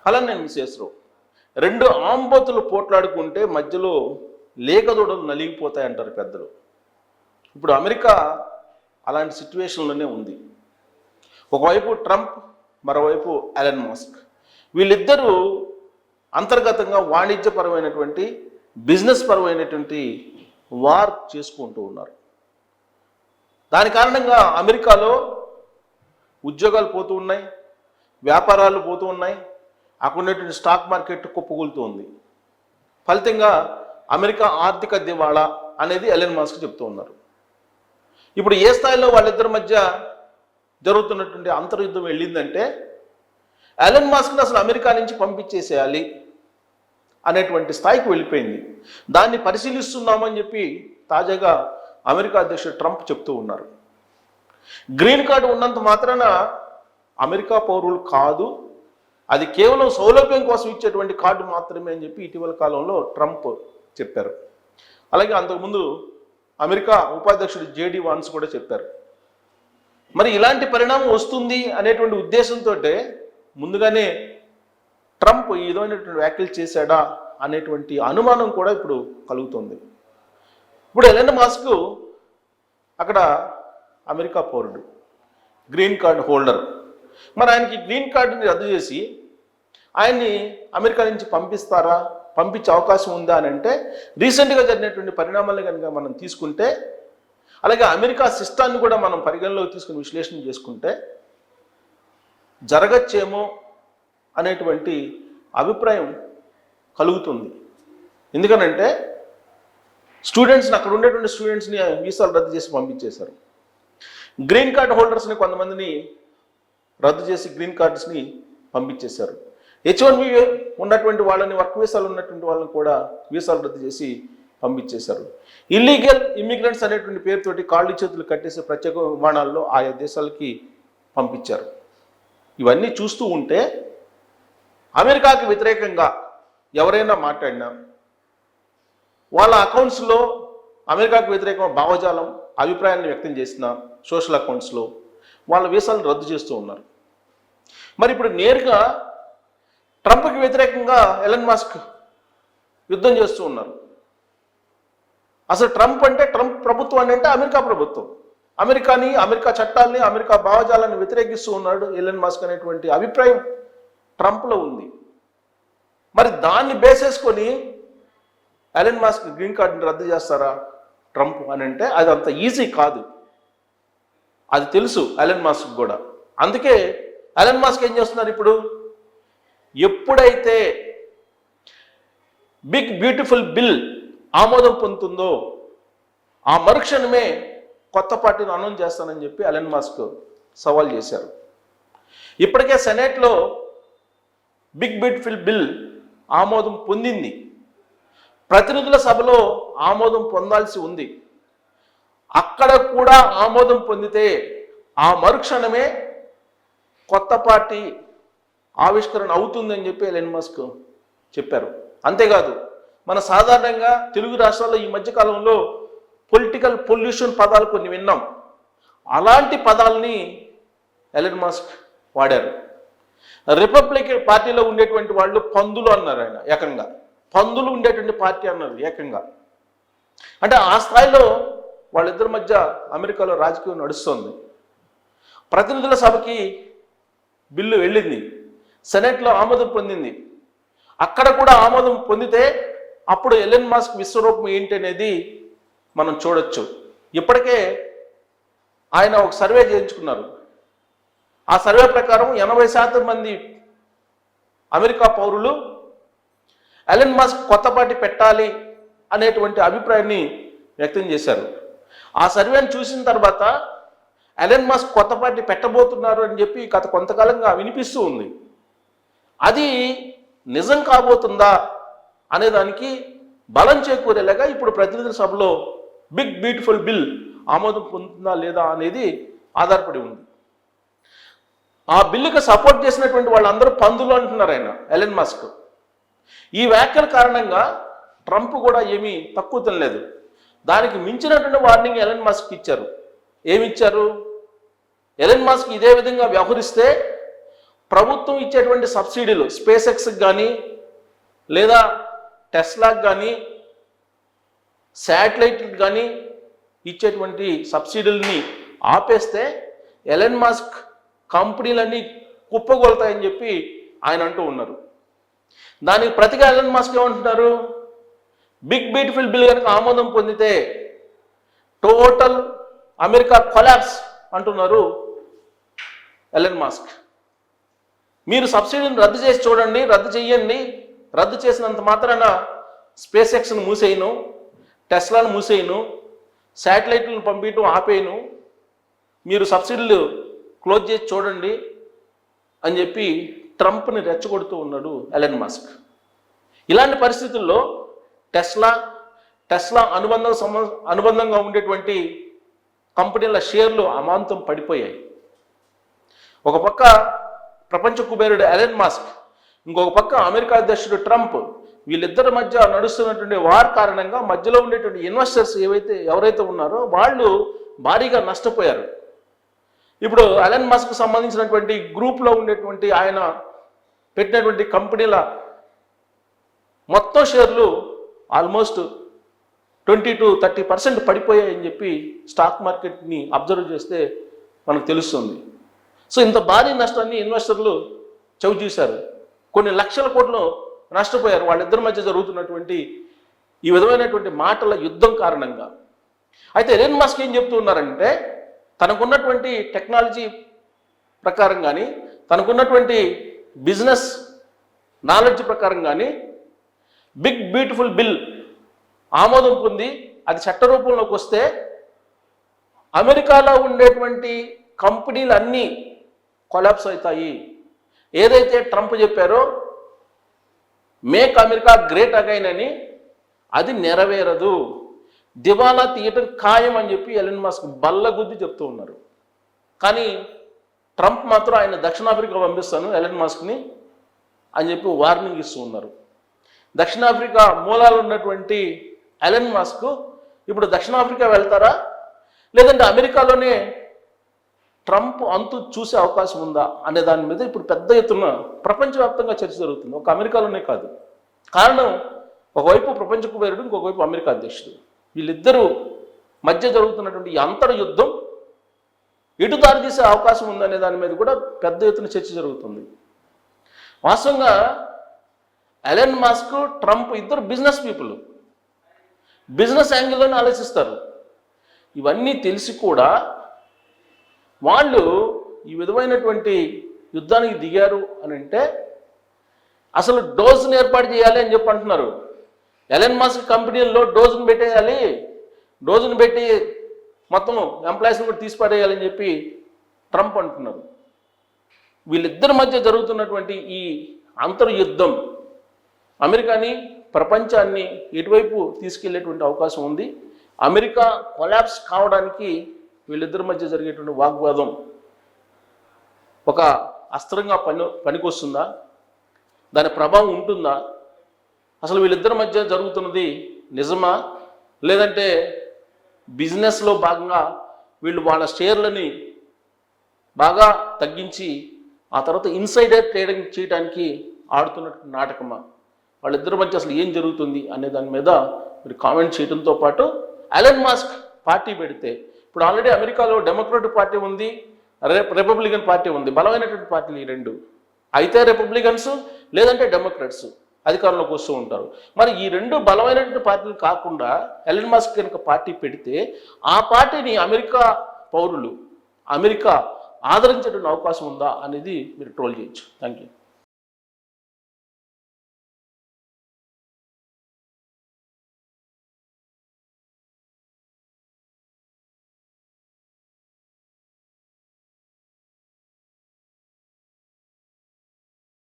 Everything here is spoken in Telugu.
అలా నేను మిస్సెస్రావు రెండు ఆంబోతులు పోట్లాడుకుంటే మధ్యలో లేగదూడలు నలిగిపోతాయి అంటారు పెద్దలు. ఇప్పుడు అమెరికా అలాంటి సిచ్యువేషన్లోనే ఉంది. ఒకవైపు ట్రంప్, మరోవైపు ఎలన్ మస్క్. వీళ్ళిద్దరూ అంతర్గతంగా వాణిజ్యపరమైనటువంటి బిజినెస్ పరమైనటువంటి వార్ చేసుకుంటూ ఉన్నారు. దాని కారణంగా అమెరికాలో ఉద్యోగాలు పోతూ ఉన్నాయి, వ్యాపారాలు పోతూ ఉన్నాయి, అక్కడ ఉన్నటువంటి స్టాక్ మార్కెట్ కుప్పకూలుతూ ఉంది. ఫలితంగా అమెరికా ఆర్థిక దివాళా అనేది ఎలన్ మస్క్ చెప్తూ ఉన్నారు. ఇప్పుడు ఏ స్థాయిలో వాళ్ళిద్దరి మధ్య జరుగుతున్నటువంటి అంతర్యుద్ధం వెళ్ళిందంటే ఎలన్ మస్క్ని అసలు అమెరికా నుంచి పంపించేసేయాలి అనేటువంటి స్థాయికి వెళ్ళిపోయింది. దాన్ని పరిశీలిస్తున్నామని చెప్పి తాజాగా అమెరికా అధ్యక్షుడు ట్రంప్ చెప్తూ ఉన్నారు. గ్రీన్ కార్డు ఉన్నంత మాత్రాన అమెరికా పౌరులు కాదు, అది కేవలం సౌలభ్యం కోసం ఇచ్చేటువంటి కార్డు మాత్రమే అని చెప్పి ఇటీవల కాలంలో ట్రంప్ చెప్పారు. అలాగే అంతకుముందు అమెరికా ఉపాధ్యక్షుడు జేడీ వాన్స్ కూడా చెప్పారు. మరి ఇలాంటి పరిణామం వస్తుంది అనేటువంటి ఉద్దేశంతో ముందుగానే ట్రంప్ ఈ విధమైనటువంటి వ్యాఖ్యలు చేశాడా అనేటువంటి అనుమానం కూడా ఇప్పుడు కలుగుతుంది. ఇప్పుడు ఎలన్ మస్క్ అక్కడ అమెరికా పౌరుడు, గ్రీన్ కార్డు హోల్డర్. మరి ఆయనకి గ్రీన్ కార్డుని రద్దు చేసి ఆయన్ని అమెరికా నుంచి పంపిస్తారా, పంపించే అవకాశం ఉందా అని అంటే రీసెంట్గా జరిగినటువంటి పరిణామాలను కనుక మనం తీసుకుంటే, అలాగే అమెరికా సిస్టాన్ని కూడా మనం పరిగణలోకి తీసుకుని విశ్లేషణ చేసుకుంటే జరగచ్చేమో అనేటువంటి అభిప్రాయం కలుగుతుంది. ఎందుకనంటే స్టూడెంట్స్ని, అక్కడ ఉండేటువంటి స్టూడెంట్స్ని వీసాలు రద్దు చేసి పంపించేశారు. గ్రీన్ కార్డ్ హోల్డర్స్ని కొంతమందిని రద్దు చేసి గ్రీన్ కార్డ్స్ని పంపించేశారు. H1B ఉన్నటువంటి వాళ్ళని, వర్క్ వీసాలు ఉన్నటువంటి వాళ్ళని కూడా వీసాలు రద్దు చేసి పంపించేశారు. ఇల్లీగల్ ఇమ్మిగ్రెంట్స్ అనేటువంటి పేరుతోటి కాళ్ళు చేతులు కట్టేసి ప్రత్యేక విమానాల్లో ఆయా దేశాలకి పంపించారు. ఇవన్నీ చూస్తూ ఉంటే అమెరికాకి వ్యతిరేకంగా ఎవరైనా మాట్లాడినా వాళ్ళ అకౌంట్స్లో అమెరికాకు వ్యతిరేకంగా భావజాలం, అభిప్రాయాన్ని వ్యక్తం చేసిన సోషల్ అకౌంట్స్లో వాళ్ళ వీసాలను రద్దు చేస్తూ ఉన్నారు. మరి ఇప్పుడు నేరుగా ట్రంప్కి వ్యతిరేకంగా ఎలన్ మస్క్ యుద్ధం చేస్తూ ఉన్నారు. అసలు ట్రంప్ అంటే, ట్రంప్ ప్రభుత్వాన్ని అంటే అమెరికా ప్రభుత్వం, అమెరికాని, అమెరికా చట్టాలని, అమెరికా భావజాలాన్ని వ్యతిరేకిస్తూ ఉన్నాడు ఎలన్ మస్క్ అనేటువంటి అభిప్రాయం ట్రంప్లో ఉంది. మరి దాన్ని బేసేసుకొని ఎలన్ మస్క్ గ్రీన్ కార్డుని రద్దు చేస్తారా ట్రంప్ అని అంటే అది అంత ఈజీ కాదు. అది తెలుసు ఎలన్ మస్క్ కూడా. అందుకే ఎలన్ మస్క్ ఏం చేస్తున్నారు, ఇప్పుడు ఎప్పుడైతే బిగ్ బ్యూటిఫుల్ బిల్ ఆమోదం పొందుతుందో ఆ మరుక్షణమే కొత్త పార్టీని అనౌన్స్ చేస్తానని చెప్పి ఎలన్ మస్క్ సవాల్ చేశారు. ఇప్పటికే సెనేట్లో బిగ్ బ్యూటిఫుల్ బిల్ ఆమోదం పొందింది, ప్రతినిధుల సభలో ఆమోదం పొందాల్సి ఉంది. అక్కడ కూడా ఆమోదం పొందితే ఆ మరుక్షణమే కొత్త పార్టీ ఆవిష్కరణ అవుతుందని చెప్పి ఎలన్ మస్క్ చెప్పారు. అంతేకాదు, మన సాధారణంగా తెలుగు రాష్ట్రాల్లో ఈ మధ్యకాలంలో పొలిటికల్ పొల్యూషన్ పదాలు కొన్ని విన్నాం. అలాంటి పదాలని ఎలన్ మస్క్ వాడారు. రిపబ్లికన్ పార్టీలో ఉండేటువంటి వాళ్ళు పందులు అన్నారు, ఆయన ఏకంగా పందులు ఉండేటువంటి పార్టీ అన్నారు ఏకంగా. అంటే ఆ స్థాయిలో వాళ్ళిద్దరి మధ్య అమెరికాలో రాజకీయం నడుస్తుంది. ప్రతినిధుల సభకి బిల్లు వెళ్ళింది, సెనెట్లో ఆమోదం పొందింది. అక్కడ కూడా ఆమోదం పొందితే అప్పుడు ఎలన్ మస్క్ విశ్వరూపం ఏంటి అనేది మనం చూడొచ్చు. ఇప్పటికే ఆయన ఒక సర్వే చేయించుకున్నారు. ఆ సర్వే ప్రకారం 80% మంది అమెరికా పౌరులు ఎలన్ మస్క్ కొత్త పార్టీ పెట్టాలి అనేటువంటి అభిప్రాయాన్ని వ్యక్తం చేశారు. ఆ సర్వేని చూసిన తర్వాత ఎలన్ మస్క్ కొత్త పార్టీ పెట్టబోతున్నారు అని చెప్పి గత కొంతకాలంగా వినిపిస్తూ ఉంది. అది నిజం కాబోతుందా అనేదానికి బలం చేకూరేలాగా ఇప్పుడు ప్రతినిధుల సభలో బిగ్ బ్యూటిఫుల్ బిల్ ఆమోదం పొందుతుందా లేదా అనేది ఆధారపడి ఉంది. ఆ బిల్లుకి సపోర్ట్ చేసినటువంటి వాళ్ళందరూ పందులు అంటున్నారు ఆయన ఎలన్ మస్క్. ఈ వ్యాఖ్యల కారణంగా ట్రంప్ కూడా ఏమీ తక్కువ తినలేదు. దానికి మించినటువంటి వార్నింగ్ ఎలన్ మస్క్ ఇచ్చారు. ఏమిచ్చారు, ఎలన్ మస్క్ ఇదే విధంగా వ్యవహరిస్తే ప్రభుత్వం ఇచ్చేటువంటి సబ్సిడీలు స్పేస్ ఎక్స్కి కానీ లేదా టెస్లాకి కానీ శాటిలైట్కి కానీ ఇచ్చేటువంటి సబ్సిడీలని ఆపేస్తే ఎలన్ మస్క్ కంపెనీలన్నీ కుప్పగొలుతాయని చెప్పి ఆయన అంటూ ఉన్నారు. దానికి ప్రతిగా ఎలన్ మస్క్ ఏమంటున్నారు, బిగ్ బ్యూటిఫుల్ బిల్ కనుక ఆమోదం పొందితే టోటల్ అమెరికా కొలాప్స్ అంటున్నారు ఎలన్ మస్క్. మీరు సబ్సిడీని రద్దు చేసి చూడండి, రద్దు చేయండి, రద్దు చేసినంత మాత్రాన స్పేస్ ఎక్స్ను మూసేయను, టెస్లాను మూసేయను, శాటిలైట్లను పంపించడం ఆపేయను, మీరు సబ్సిడీలు క్లోజ్ చేసి చూడండి అని చెప్పి ట్రంప్ని రెచ్చగొడుతూ ఉన్నాడు ఎలన్ మస్క్. ఇలాంటి పరిస్థితుల్లో టెస్లా అనుబంధంగా ఉండేటువంటి కంపెనీల షేర్లు అమాంతం పడిపోయాయి. ఒక పక్క ప్రపంచ కుబేరుడు ఎలన్ మస్క్, ఇంకొక పక్క అమెరికా అధ్యక్షుడు ట్రంప్, వీళ్ళిద్దరి మధ్య నడుస్తున్నటువంటి వార్ కారణంగా మధ్యలో ఉండేటువంటి ఇన్వెస్టర్స్ ఎవరైతే ఉన్నారో వాళ్ళు భారీగా నష్టపోయారు. ఇప్పుడు ఎలన్ మస్క్ సంబంధించినటువంటి గ్రూప్లో ఉండేటువంటి ఆయన పెట్టినటువంటి కంపెనీల మొత్తం షేర్లు ఆల్మోస్ట్ 20 to 30% పడిపోయాయని చెప్పి స్టాక్ మార్కెట్ని అబ్జర్వ్ చేస్తే మనకు తెలుస్తుంది. సో ఇంత భారీ నష్టాన్ని ఇన్వెస్టర్లు చవి చూశారు. కొన్ని లక్షల కోట్లు నష్టపోయారు వాళ్ళిద్దరి మధ్య జరుగుతున్నటువంటి ఈ విధమైనటువంటి మాటల యుద్ధం కారణంగా. అయితే ఎలన్ మస్క్ ఏం చెప్తూ ఉన్నారంటే, తనకున్నటువంటి టెక్నాలజీ ప్రకారం కానీ తనకున్నటువంటి బిజినెస్ నాలెడ్జ్ ప్రకారం కానీ బిగ్ బ్యూటిఫుల్ బిల్ ఆమోదం పొంది అది చట్టరూపంలోకి వస్తే అమెరికాలో ఉండేటువంటి కంపెనీలు అన్నీ కొలాప్స్ అవుతాయి. ఏదైతే ట్రంప్ చెప్పారో మేక్ అమెరికా గ్రేట్ అగైన్ అని అది నెరవేరదు, దివాలా తీయటం ఖాయం అని చెప్పి ఎలన్ మస్క్ బల్లగుద్ది చెప్తూ ఉన్నారు. కానీ ట్రంప్ మాత్రం ఆయన దక్షిణాఫ్రికా పంపిస్తాను ఎలన్ మస్క్ని అని చెప్పి వార్నింగ్ ఇస్తూ ఉన్నారు. దక్షిణాఫ్రికా మూలాలు ఉన్నటువంటి ఎలన్ మస్క్ ఇప్పుడు దక్షిణాఫ్రికా వెళ్తారా, లేదంటే అమెరికాలోనే ట్రంప్ అంతు చూసే అవకాశం ఉందా అనే దాని మీద ఇప్పుడు పెద్ద ఎత్తున ప్రపంచవ్యాప్తంగా చర్చ జరుగుతుంది, ఒక అమెరికాలోనే కాదు. కారణం ఒకవైపు ప్రపంచ కుబేరుడు, ఇంకొకవైపు అమెరికా అధ్యక్షుడు, వీళ్ళిద్దరూ మధ్య జరుగుతున్నటువంటి ఈ అంతర్ యుద్ధం ఎటు దారి తీసే అవకాశం ఉందనే దాని మీద కూడా పెద్ద ఎత్తున చర్చ జరుగుతుంది. వాస్తవంగా ఎలన్ మస్క్ ట్రంప్ ఇద్దరు బిజినెస్ పీపుల్, బిజినెస్ యాంగిల్లోనే ఆలోచిస్తారు. ఇవన్నీ తెలిసి కూడా వాళ్ళు ఈ విధమైనటువంటి యుద్ధానికి దిగారు అని అంటే అసలు డోజ్ని ఏర్పాటు చేయాలి అని చెప్పి అంటున్నారు. ఎలన్ మస్క్ కంపెనీల్లో డోజ్ని పెట్టేయాలి, డోజ్ని పెట్టి మొత్తం ఎంప్లాయీస్ని కూడా తీసిపారేయాలని చెప్పి ట్రంప్ అంటున్నారు. వీళ్ళిద్దరి మధ్య జరుగుతున్నటువంటి ఈ అంతర్యుద్ధం అమెరికాని ప్రపంచాన్ని ఎటువైపు తీసుకెళ్లేటువంటి అవకాశం ఉంది. అమెరికా కొలాప్స్ కావడానికి వీళ్ళిద్దరి మధ్య జరిగేటువంటి వాగ్వాదం ఒక అస్త్రంగా పనికొస్తుందా, దాని ప్రభావం ఉంటుందా, అసలు వీళ్ళిద్దరి మధ్య జరుగుతున్నది నిజమా, లేదంటే బిజినెస్లో భాగంగా వీళ్ళు వాళ్ళ షేర్లని బాగా తగ్గించి ఆ తర్వాత ఇన్సైడర్ ట్రేడింగ్ చేయడానికి ఆడుతున్నటువంటి నాటకమా, వాళ్ళిద్దరి మధ్య అసలు ఏం జరుగుతుంది అనే దాని మీద మీరు కామెంట్ చేయడంతో పాటు ఎలన్ మస్క్ పార్టీ పెడితే ఇప్పుడు ఆల్రెడీ అమెరికాలో డెమోక్రటిక్ పార్టీ ఉంది, రిపబ్లికన్ పార్టీ ఉంది, బలమైనటువంటి పార్టీలు ఈ రెండు. అయితే రిపబ్లికన్స్ లేదంటే డెమోక్రాట్స్ అధికారంలోకి వస్తూ ఉంటారు. మరి ఈ రెండు బలమైనటువంటి పార్టీలు కాకుండా ఎలన్ మస్క్ కనుక పార్టీ పెడితే ఆ పార్టీని అమెరికా పౌరులు, అమెరికా ఆదరించేటువంటి అవకాశం ఉందా అనేది మీరు ట్రోల్ చేయొచ్చు. Thank you.